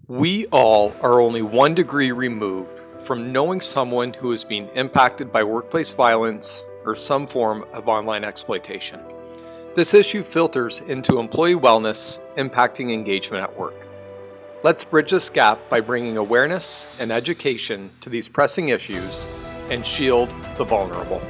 We all are only 1 degree removed from knowing someone who is being impacted by workplace violence or some form of online exploitation. This issue filters into employee wellness, impacting engagement at work. Let's bridge this gap by bringing awareness and education to these pressing issues and shield the vulnerable.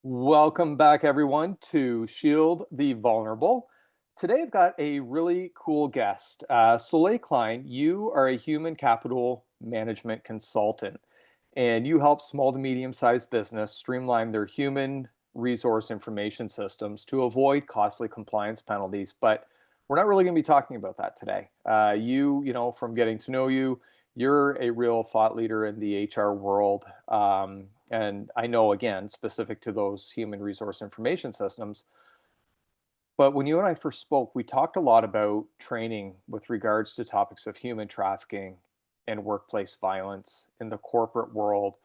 Welcome back, everyone, to Shield the Vulnerable. Today, I've got a really cool guest. Sally Klein, you are a human capital management consultant, and you help small to medium-sized business streamline their human resource information systems to avoid costly compliance penalties. But we're not really going to be talking about that today. From getting to know you, you're a real thought leader in the HR world. And I know, again, specific to those human resource information systems. But when you and I first spoke, we talked a lot about training with regards to topics of human trafficking and workplace violence in the corporate world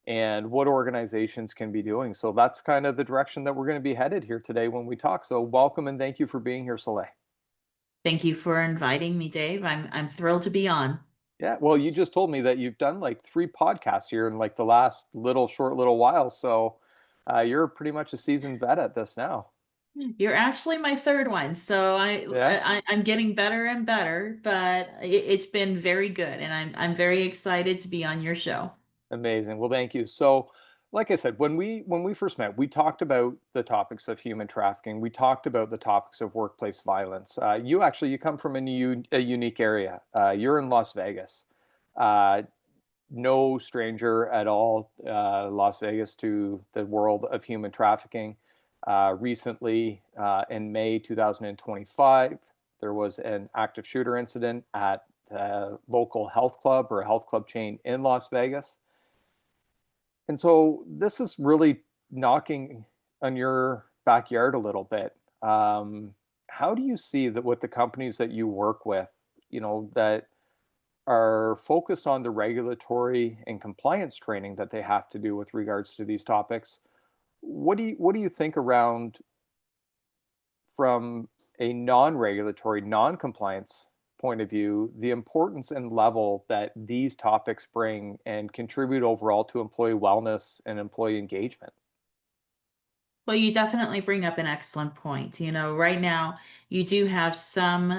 and what organizations can be doing. So that's kind of the direction that we're going to be headed here today when we talk. So welcome and thank you for being here, Soleil. Thank you for inviting me, Dave. I'm thrilled to be on. Yeah, well, you just told me that you've done like 3 podcasts here in like the last short little while. So you're pretty much a seasoned vet at this now. You're actually my third one, so Yeah, I'm getting better and better, but it's been very good, and I'm very excited to be on your show. amazing. Well, thank you. So, like I said, when we first met, we talked about the topics of human trafficking. We talked about the topics of workplace violence. You come from a unique area. You're in Las Vegas. Uh, no stranger at all, Las Vegas, to the world of human trafficking. Recently, in May 2025, there was an active shooter incident at a local health club or a health club chain in Las Vegas. And so this is really knocking on your backyard a little bit. How do you see that with the companies that you work with, that are focused on the regulatory and compliance training that they have to do with regards to these topics? What do you think around from a non-regulatory, non-compliance point of view, the importance and level that these topics bring and contribute overall to employee wellness and employee engagement? Well, you definitely bring up an excellent point. Right now you do have some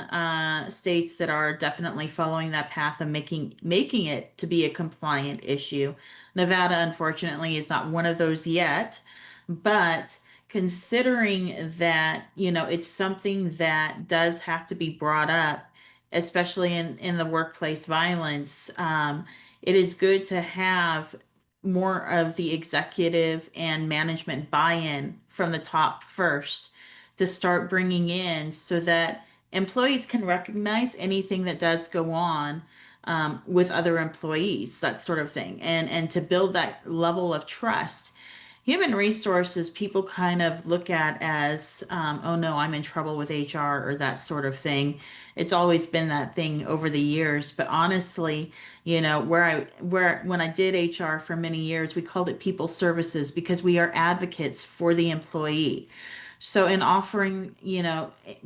states that are definitely following that path of making it to be a compliant issue. Nevada, unfortunately, is not one of those yet, but considering that, it's something that does have to be brought up, especially in the workplace violence, it is good to have more of the executive and management buy-in from the top first to start bringing in so that employees can recognize anything that does go on with other employees, that sort of thing, and to build that level of trust. Human resources, people kind of look at as, oh no, I'm in trouble with HR or that sort of thing. It's always been that thing over the years. But honestly, where when I did HR for many years, we called it people services because we are advocates for the employee. So in offering,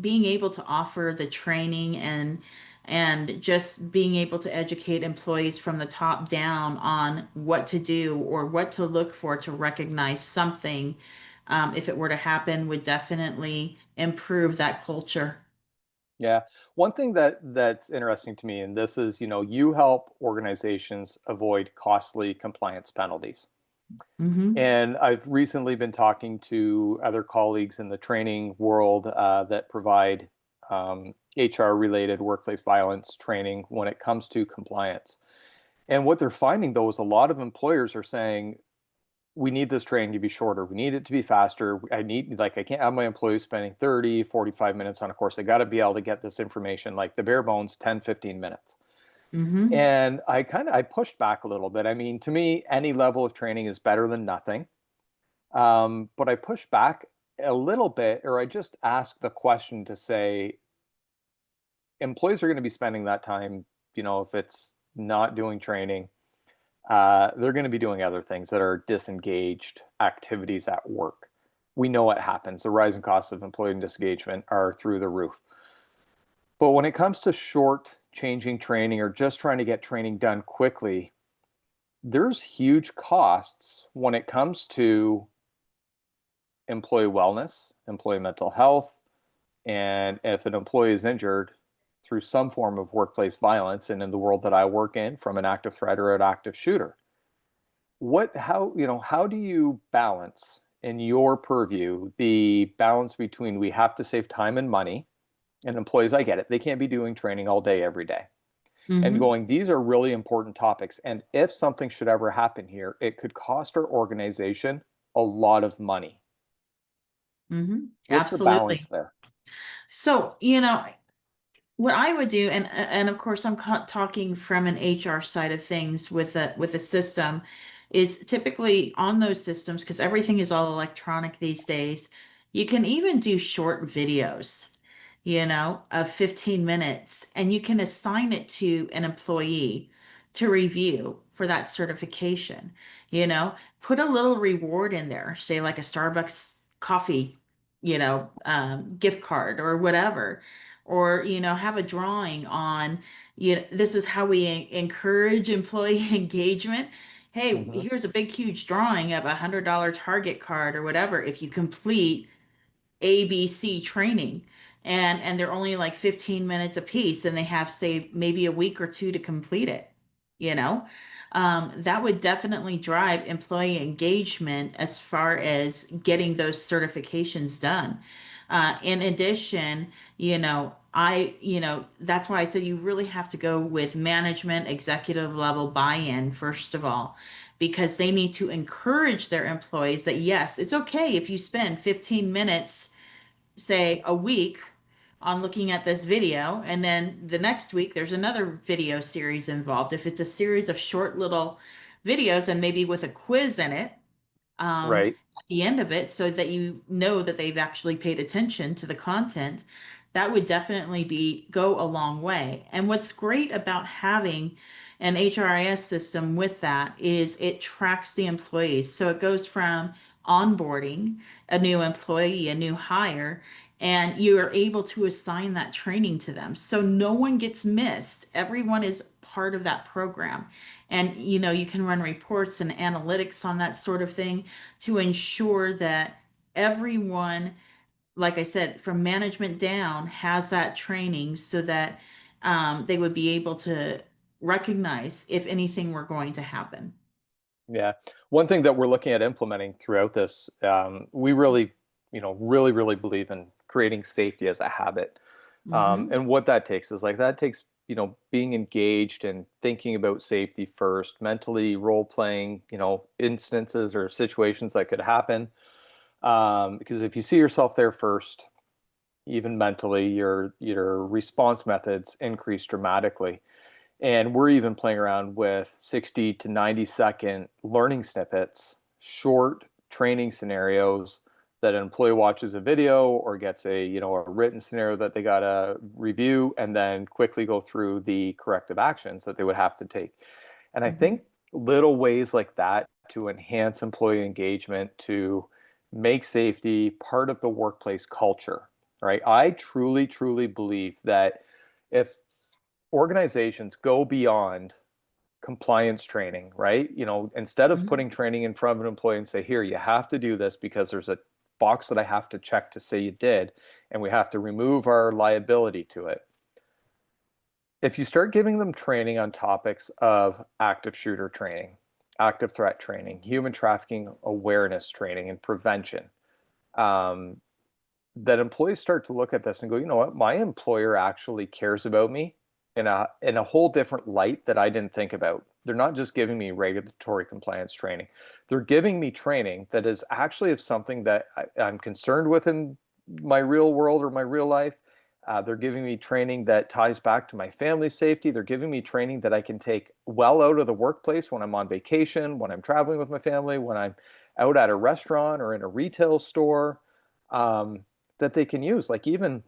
being able to offer the training and just being able to educate employees from the top down on what to do or what to look for to recognize something, if it were to happen, would definitely improve that culture. Yeah. One thing that's interesting to me, and this is, you help organizations avoid costly compliance penalties. Hmm. And I've recently been talking to other colleagues in the training world that provide HR related workplace violence training when it comes to compliance. And what they're finding though is a lot of employers are saying, we need this training to be shorter. We need it to be faster. I can't have my employees spending 30, 45 minutes on a course. They got to be able to get this information, like the bare bones, 10, 15 minutes. Hmm. And I pushed back a little bit. I mean, to me, any level of training is better than nothing. But I pushed back a little bit, or I just asked the question to say, employees are going to be spending that time, if it's not doing training, they're going to be doing other things that are disengaged activities at work. We know what happens. The rising costs of employee disengagement are through the roof. But when it comes to short changing training or just trying to get training done quickly, there's huge costs when it comes to employee wellness, employee mental health, and if an employee is injured through some form of workplace violence, and in the world that I work in, from an active threat or an active shooter, how do you balance in your purview the balance between we have to save time and money, and employees, I get it, they can't be doing training all day, every day, and Mm-hmm. going, these are really important topics. And if something should ever happen here, it could cost our organization a lot of money. Mm-hmm. What's the balance Absolutely. there? So, what I would do, and of course, I'm talking from an HR side of things with a system, is typically on those systems because everything is all electronic these days. You can even do short videos, of 15 minutes, and you can assign it to an employee to review for that certification. Put a little reward in there, say like a Starbucks coffee, gift card or whatever, or have a drawing on, this is how we encourage employee engagement. Hey, Hmm. here's a big huge drawing of $100 Target card or whatever if you complete ABC training, and they're only like 15 minutes a piece, and they have, say, maybe a week or two to complete it, you know that would definitely drive employee engagement as far as getting those certifications done. In addition, that's why I said you really have to go with management, executive level buy-in first of all, because they need to encourage their employees that yes, it's okay if you spend 15 minutes, say, a week on looking at this video, and then the next week there's another video series involved. If it's a series of short little videos and maybe with a quiz in it, Right. at the end of it, so that you know that they've actually paid attention to the content, that would definitely be go a long way. And what's great about having an HRIS system with that is it tracks the employees. So it goes from onboarding a new employee, a new hire, and you are able to assign that training to them. So no one gets missed. Everyone is part of that program. And you can run reports and analytics on that sort of thing to ensure that everyone, like I said, from management down, has that training so that they would be able to recognize if anything were going to happen. Yeah. One thing that we're looking at implementing throughout this, we really, really believe in creating safety as a habit. Hmm. And what that takes is like that takes, being engaged and thinking about safety first, mentally role playing, instances or situations that could happen. Because if you see yourself there first, even mentally, your response methods increase dramatically. And we're even playing around with 60 to 90-second learning snippets, short training scenarios that an employee watches a video or gets a written scenario that they got to review and then quickly go through the corrective actions that they would have to take. And I Hmm. think little ways like that to enhance employee engagement, to make safety part of the workplace culture, right? I truly, truly believe that if organizations go beyond compliance training, right? Instead of Hmm. putting training in front of an employee and say, here, you have to do this because there's a box that I have to check to say you did, and we have to remove our liability to it. If you start giving them training on topics of active shooter training, active threat training, human trafficking awareness training, and prevention, um, that employees start to look at this and go, you know what, my employer actually cares about me in a whole different light that I didn't think about. They're not just giving me regulatory compliance training. They're giving me training that is actually of something that I'm concerned with in my real world or my real life. They're giving me training that ties back to my family safety. They're giving me training that I can take well out of the workplace when I'm on vacation, when I'm traveling with my family, when I'm out at a restaurant or in a retail store. That they can use. Like even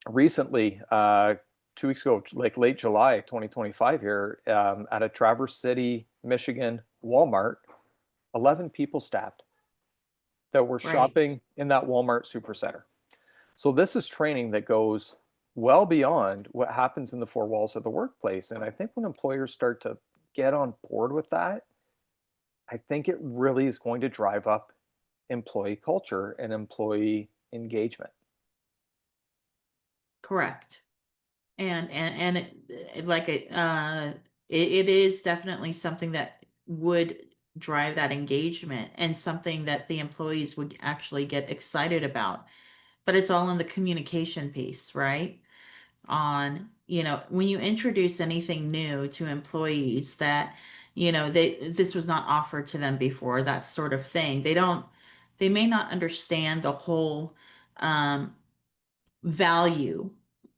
recently, 2 weeks ago, like late July 2025 here, at a Traverse City, Michigan Walmart, 11 people stabbed. that were Right. shopping in that Walmart supercenter. So this is training that goes well beyond what happens in the four walls of the workplace. And I think when employers start to get on board with that, I think it really is going to drive up employee culture and employee engagement. Correct. And it is definitely something that would drive that engagement and something that the employees would actually get excited about. But it's all in the communication piece, right? On, when you introduce anything new to employees that, this was not offered to them before, that sort of thing. They may not understand the whole um, value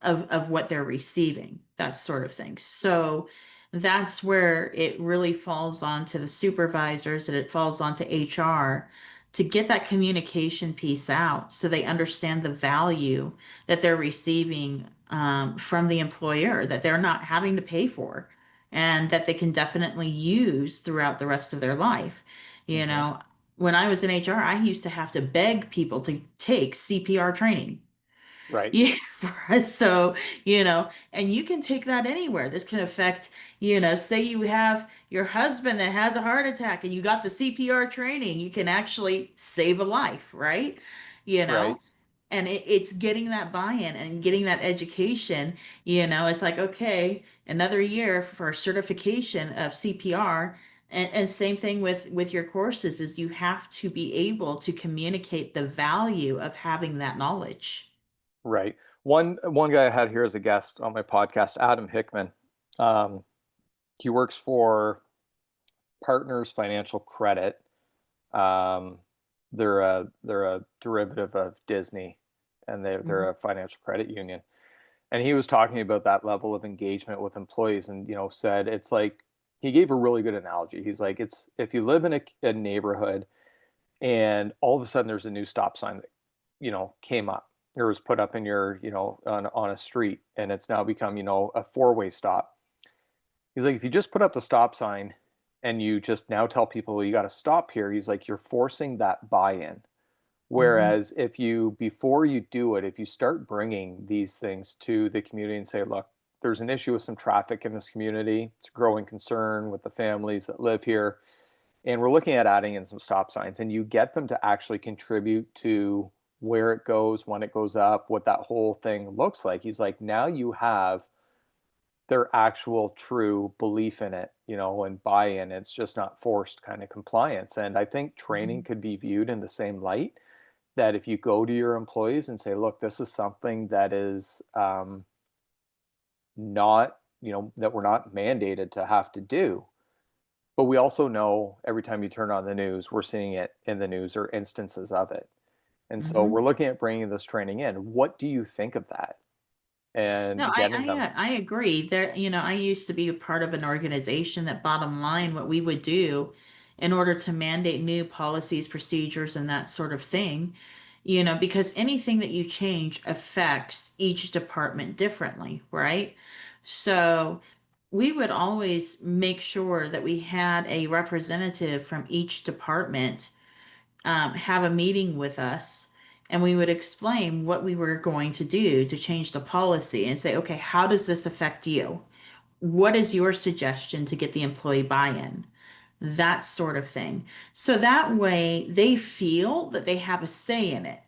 of what they're receiving, that sort of thing. So that's where it really falls on to the supervisors and it falls onto HR to get that communication piece out so they understand the value that they're receiving from the employer that they're not having to pay for and that they can definitely use throughout the rest of their life. You Hmm. know, when I was in HR, I used to have to beg people to take CPR training. Right. Yeah. So, and you can take that anywhere. This can affect, say you have your husband that has a heart attack and you got the CPR training, you can actually save a life, right? You Right. know, and it's getting that buy-in and getting that education. It's like, okay, another year for certification of CPR. And same thing with your courses is you have to be able to communicate the value of having that knowledge. Right. One guy I had here as a guest on my podcast, Adam Hickman. Um, he works for Partners Financial Credit. Um, they're a derivative of Disney, and they're Mhm. a financial credit union. And he was talking about that level of engagement with employees, and said it's like he gave a really good analogy. He's like, it's if you live in a neighborhood and all of a sudden there's a new stop sign that came up or was put up in your on a street, and it's now become a four-way stop. He's like, if you just put up the stop sign and you just now tell people, well, you got to stop here, he's like, you're forcing that buy-in. Mhm. Whereas if you, before you do it, if you start bringing these things to the community and say, look, there's an issue with some traffic in this community, it's a growing concern with the families that live here, and we're looking at adding in some stop signs, and you get them to actually contribute to where it goes, when it goes up, what that whole thing looks like. He's like, now you have their actual true belief in it, and buy-in. It's just not forced kind of compliance. And I think training Mhm. could be viewed in the same light, that if you go to your employees and say, look, this is something that is not, that we're not mandated to have to do. But we also know every time you turn on the news, we're seeing it in the news or instances of it. And so we're Mhm. looking at bringing this training in. What do you think of that? No, And I, getting I them. uh, I agree. There, I used to be a part of an organization that bottom line, what we would do in order to mandate new policies, procedures, and that sort of thing, because anything that you change affects each department differently, right? So we would always make sure that we had a representative from each department have a meeting with us and we would explain what we were going to do to change the policy and say, okay, how does this affect you? What is your suggestion to get the employee buy-in? That sort of thing. So that way they feel that they have a say in it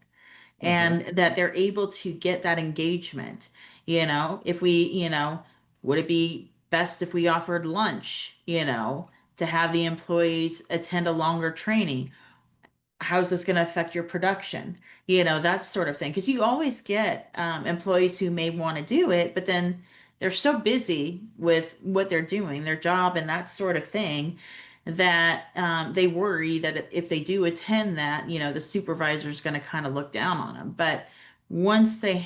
Hmm. and that they're able to get that engagement. If would it be best if we offered lunch, to have the employees attend a longer training? How's this going to affect your production? That sort of thing. Because you always get employees who may want to do it, but then they're so busy with what they're doing, their job, and that sort of thing, that they worry that if they do attend that, the supervisor is going to kind of look down on them. But once you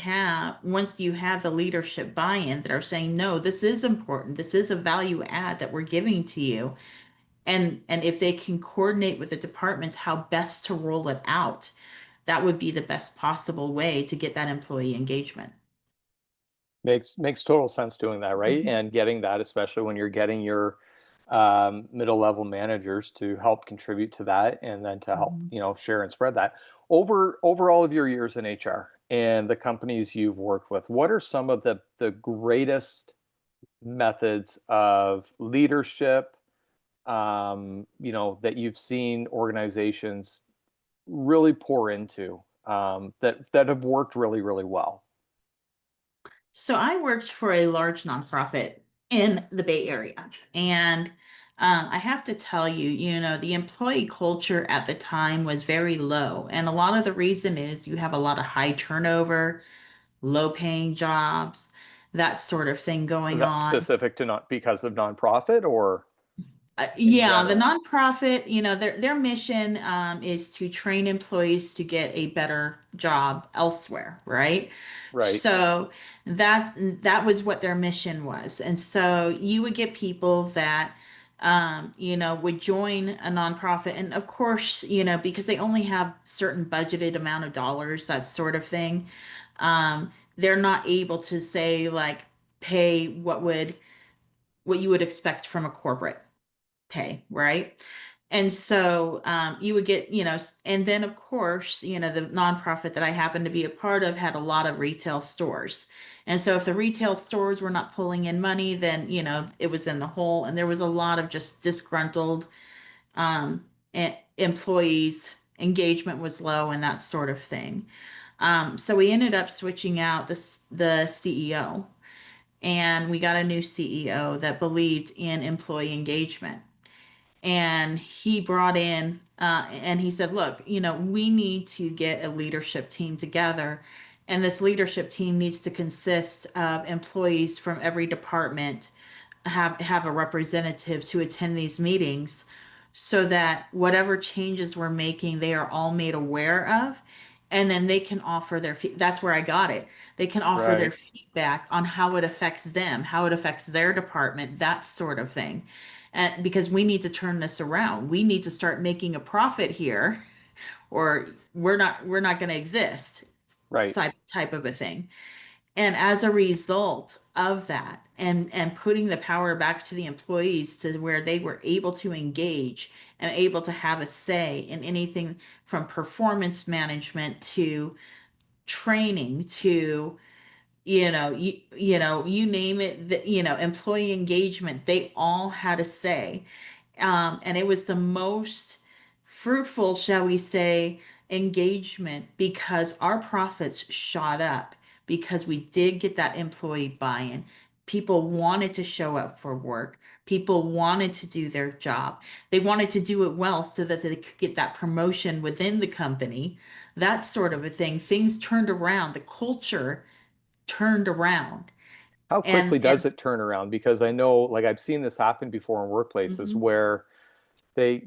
have the leadership buy-in that are saying, no, this is important, this is a value add that we're giving to you, and if they can coordinate with the departments how best to roll it out, that would be the best possible way to get that employee engagement. Makes total sense doing that, right? Mhm. And getting that, especially when you're getting your middle level managers to help contribute to that, and then to help, Mhm. share and spread that over all of your years in HR and the companies you've worked with. What are some of the greatest methods of leadership, that you've seen organizations really pour into, that have worked really, really well? So I worked for a large nonprofit in the Bay Area. And I have to tell you, the employee culture at the time was very low. And a lot of the reason is you have a lot of high turnover, low paying jobs, that sort of thing Is going that on. specific to not because of nonprofit or in Yeah, the general? nonprofit, their mission is to train employees to get a better job elsewhere, right? Right, So that was what their mission was. And so you would get people that would join a nonprofit. And of course, because they only have certain budgeted amount of dollars, that sort of thing, they're not able to say like pay what you would expect from a corporate pay, right? And so you would get, and then of course, the nonprofit that I happened to be a part of had a lot of retail stores. And so if the retail stores were not pulling in money, then, it was in the hole. And there was a lot of just disgruntled employees. Engagement was low and that sort of thing. So we ended up switching out the CEO, and we got a new CEO that believed in employee engagement. And he brought in and he said, look, we need to get a leadership team together, and this leadership team needs to consist of employees from every department, have a representative to attend these meetings, so that whatever changes we're making they are all made aware of, and then they can offer that's where I got it. They can offer their right, feedback on how it affects them, how it affects their department, that sort of thing. And because we need to turn this around, we need to start making a profit here, or we're not going to exist, right. type of a thing. And as a result of that, and putting the power back to the employees to where they were able to engage and able to have a say in anything from performance management to training to, you name it, employee engagement, they all had a say. And it was the most fruitful, shall we say, engagement, because our profits shot up because we did get that employee buy-in. People wanted to show up for work. People wanted to do their job. They wanted to do it well so that they could get that promotion within the company, that sort of a thing. Things turned around. The culture turned around. How And quickly does it turn around? Because I know, like, I've seen this happen before in workplaces mhm, where they,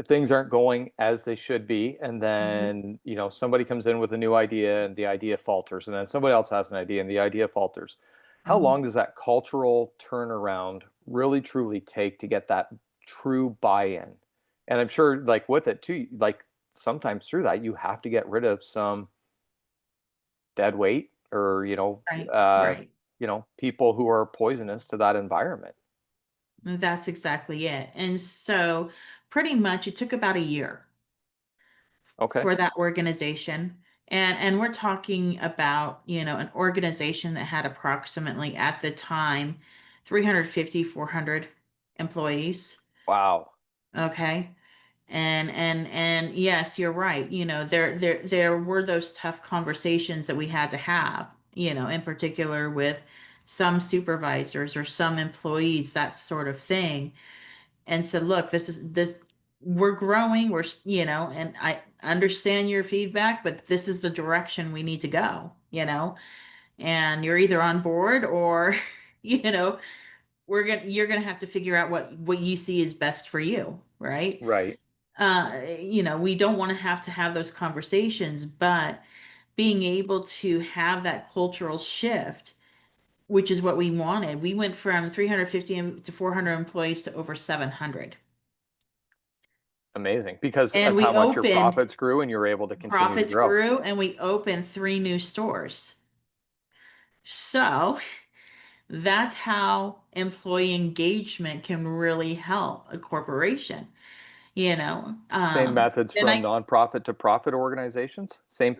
things aren't going as they should be. And mhm, then, somebody comes in with a new idea and the idea falters. And then somebody else has an idea and the idea falters. How mhm. long does that cultural turnaround really truly take to get that true buy-in? And I'm sure, like, with it too, like, sometimes through that, you have to get rid of some dead weight, or, Right, uh, right. people who are poisonous to that environment. That's exactly it. And so pretty much it took about a year Okay. for that organization. And we're talking about, an organization that had approximately at the time 350, 400 employees. Wow. Okay. And yes, you're right. There were those tough conversations that we had to have, in particular with some supervisors or some employees, that sort of thing. And said, look, this we're growing, and I understand your feedback, but this is the direction we need to go, and you're either on board or, you know, you're gonna have to figure out what you see is best for you, right? Right. We don't want to have those conversations, but being able to have that cultural shift, which is what we wanted. We went from 350 to 400 employees to over 700. Amazing. Because And of we how much your opened, profits grew and you were able to continue to profits grow. grew, and we opened three new stores. So That's how employee engagement can really help a corporation, you know. Same methods And from nonprofit to profit organizations. Same.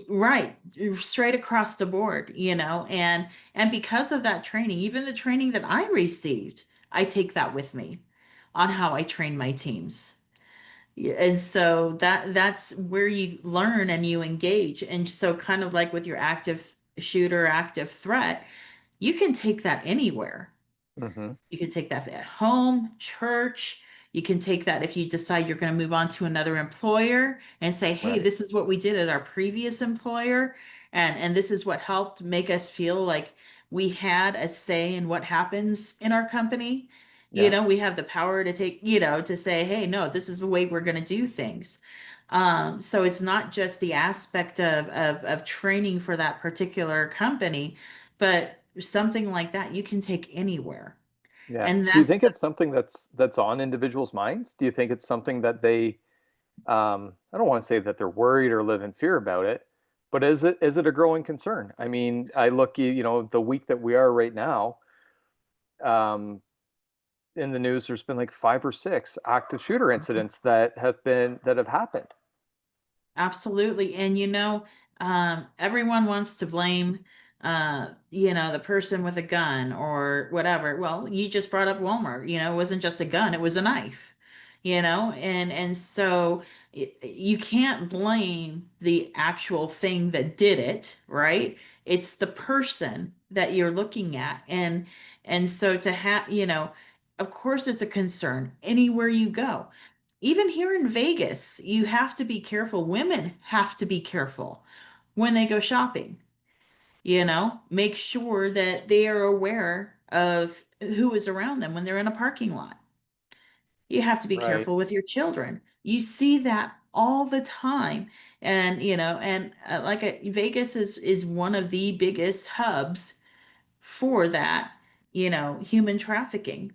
right, straight across the board, and because of that training, even the training that I received, I take that with me on how I train my teams. Yeah, and so that's where you learn and you engage. And so kind of like with your active shooter, active threat, you can take that anywhere. Hmm. You can take that at home, church. You can take that if you decide you're going to move on to another employer and say, "Hey, Right. this is what we did at our previous employer, and this is what helped make us feel like we had a say in what happens in our company." Yeah. We have the power to take, to say, "Hey, no, this is the way we're going to do things." So it's not just the aspect of training for that particular company, but something like that you can take anywhere. Yeah. And Do you that's think the it's something that's on individuals' minds? Do you think it's something that they I don't want to say that they're worried or live in fear about it, but is it a growing concern? I mean, I look, the week that we are right now, um, in the news, there's been like 5 or 6 active shooter incidents that have happened. Absolutely. And everyone wants to blame the person with a gun or whatever. Well, you just brought up Walmart, it wasn't just a gun, it was a knife. And so you can't blame the actual thing that did it, right? It's the person that you're looking at. And so to have, of course it's a concern anywhere you go. Even here in Vegas, you have to be careful. Women have to be careful when they go shopping, make sure that they are aware of who is around them when they're in a parking lot. You have to be Right. careful with your children. You see that all the time. And Vegas is one of the biggest hubs for that, human trafficking.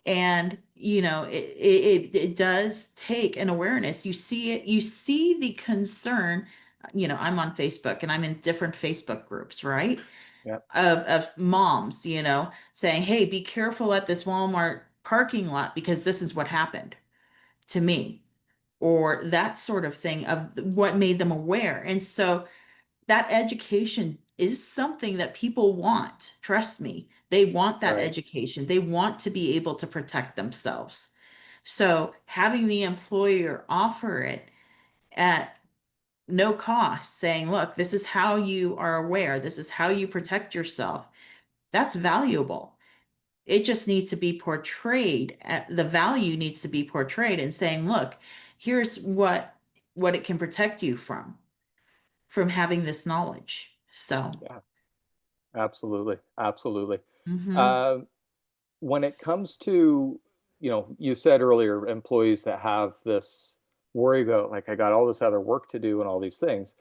And it does take an awareness. You see it, you see the concern. I'm on Facebook and I'm in different Facebook groups, right, Yeah. of moms, saying, "Hey, be careful at this Walmart parking lot because this is what happened to me," or that sort of thing, of what made them aware. And so that education is something that people want. Trust me, they want that Right. education. They want to be able to protect themselves. So having the employer offer it at no cost, saying, "Look, this is how you are aware, this is how you protect yourself," that's valuable. It just needs to be portrayed, the value needs to be portrayed and saying, "Look, here's what it can protect you from having this knowledge." So, Yeah. Absolutely. Absolutely. mhm. Uh, when it comes to, you said earlier, employees that have this worry about, like, I got all this other work to do and all these things.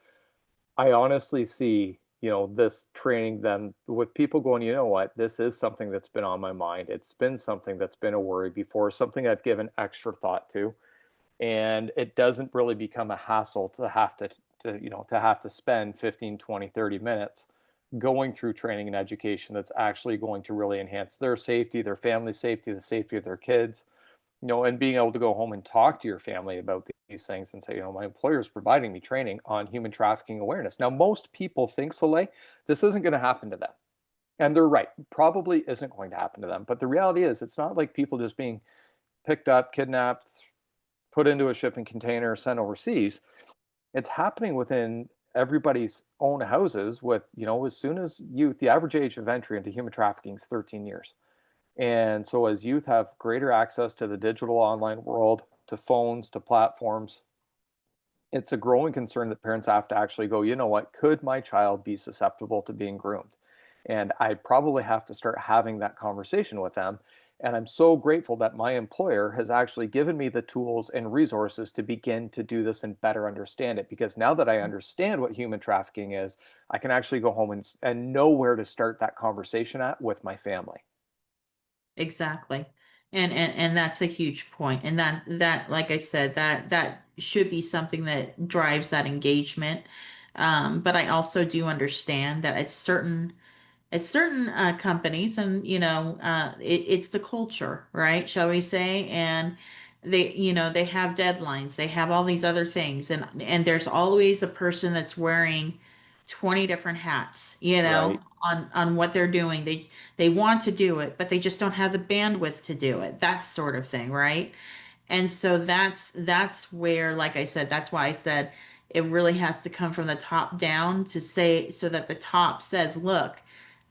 I honestly see, this training them with people going, you know what, this is something that's been on my mind. It's been something that's been a worry before, something I've given extra thought to. And it doesn't really become a hassle to have to spend 15, 20, 30 minutes going through training and education that's actually going to really enhance their safety, their family safety, the safety of their kids, and being able to go home and talk to your family about these things and say, my employer is providing me training on human trafficking awareness. Now, most people think, Soleil, this isn't going to happen to them. And they're right, probably isn't going to happen to them. But the reality is, it's not like people just being picked up, kidnapped, put into a shipping container, sent overseas. It's happening within everybody's own houses with, as soon as youth, the average age of entry into human trafficking is 13 years. And so, as youth have greater access to the digital online world, to phones, to platforms, it's a growing concern that parents have to actually go, you know what, could my child be susceptible to being groomed? And I probably have to start having that conversation with them. And I'm so grateful that my employer has actually given me the tools and resources to begin to do this and better understand it. Because now that I understand what human trafficking is, I can actually go home and know where to start that conversation at with my family. Exactly. And that's a huge point. And that like I said, that should be something that drives that engagement. But I also do understand that at certain at certain companies, and it's the culture, right? Shall we say? And they have deadlines, they have all these other things, and there's always a person that's wearing 20 different hats, Right. on what they're doing. They want to do it, but they just don't have the bandwidth to do it. That sort of thing, right? And so that's where, like I said, that's why I said it really has to come from the top down, to say, so that the top says, look,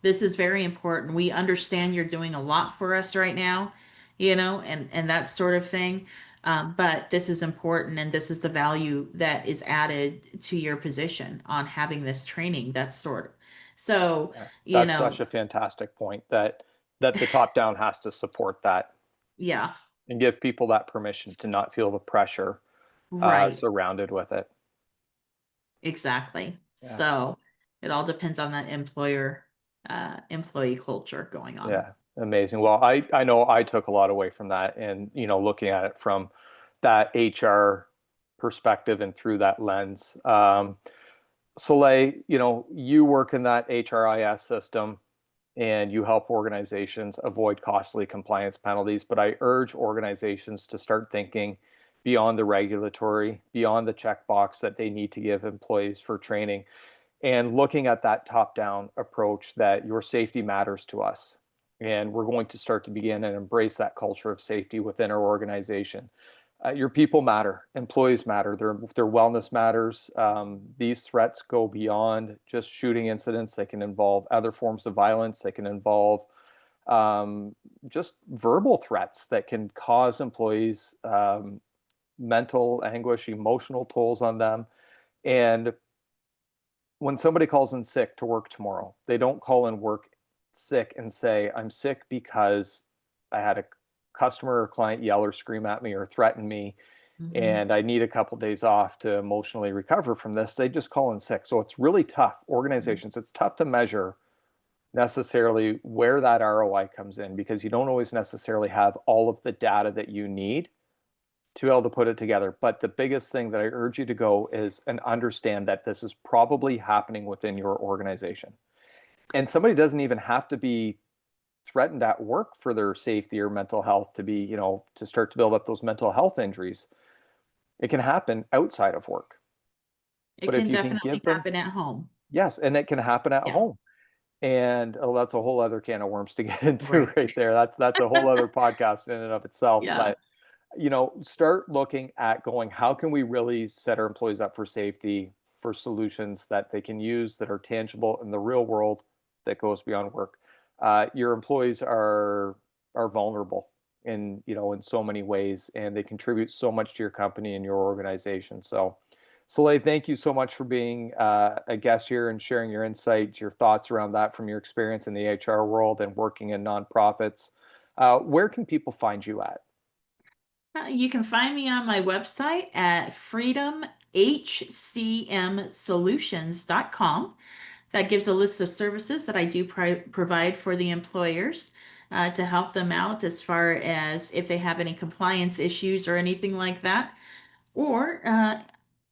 this is very important. We understand you're doing a lot for us right now, and that sort of thing. But this is important, and this is the value that is added to your position on having this training. That's sort of so, Yeah. you That's know, such a fantastic point, that the top down has to support that yeah, and give people that permission to not feel the pressure right. surrounded with it. Exactly. Yeah. So it all depends on that employee culture going on. Yeah. Amazing. Well, I know I took a lot away from that, and looking at it from that HR perspective and through that lens. Soleil, you work in that HRIS system and you help organizations avoid costly compliance penalties. But I urge organizations to start thinking beyond the regulatory, beyond the checkbox that they need to give employees for training, and looking at that top-down approach, that your safety matters to us. And we're going to start to begin and embrace that culture of safety within our organization. Your people matter, employees matter, their wellness matters. These threats go beyond just shooting incidents. They can involve other forms of violence. They can involve just verbal threats that can cause employees mental anguish, emotional tolls on them. And when somebody calls in sick to work tomorrow, they don't call in work sick and say, I'm sick because I had a customer or client yell or scream at me or threaten me, Hmm. and I need a couple days off to emotionally recover from this. They just call in sick. So it's really tough. Organizations, it's tough to measure necessarily where that ROI comes in, because you don't always necessarily have all of the data that you need to be able to put it together. But the biggest thing that I urge you to go is and understand that this is probably happening within your organization. And somebody doesn't even have to be threatened at work for their safety or mental health to be, to start to build up those mental health injuries. It can happen outside of work. It But if can you can definitely give them, happen at home. yes, and it can happen at Yeah, home. And oh, that's a whole other can of worms to get into right. right there. That's a whole other podcast in and of itself. Yeah, But start looking at going, how can we really set our employees up for safety, for solutions that they can use that are tangible in the real world that goes beyond work. Your employees are vulnerable in so many ways, and they contribute so much to your company and your organization. So, Soleil, thank you so much for being a guest here and sharing your insights, your thoughts around that from your experience in the HR world and working in nonprofits. Where can people find you at? You can find me on my website at freedomhcmsolutions.com. That gives a list of services that I do provide for the employers, to help them out as far as if they have any compliance issues or anything like that, or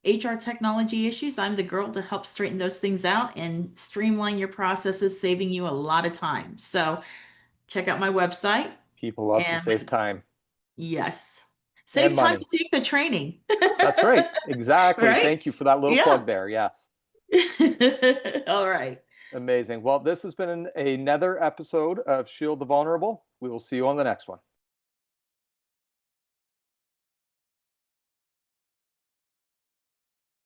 HR technology issues. I'm the girl to help straighten those things out and streamline your processes, saving you a lot of time. So check out my website. People love to And save time yes, and save time money. to take the training. That's right. Exactly. Right? Thank you for that little Yeah. plug there. Yes. All right. Amazing. Well, this has been another episode of Shield the Vulnerable. We will see you on the next one.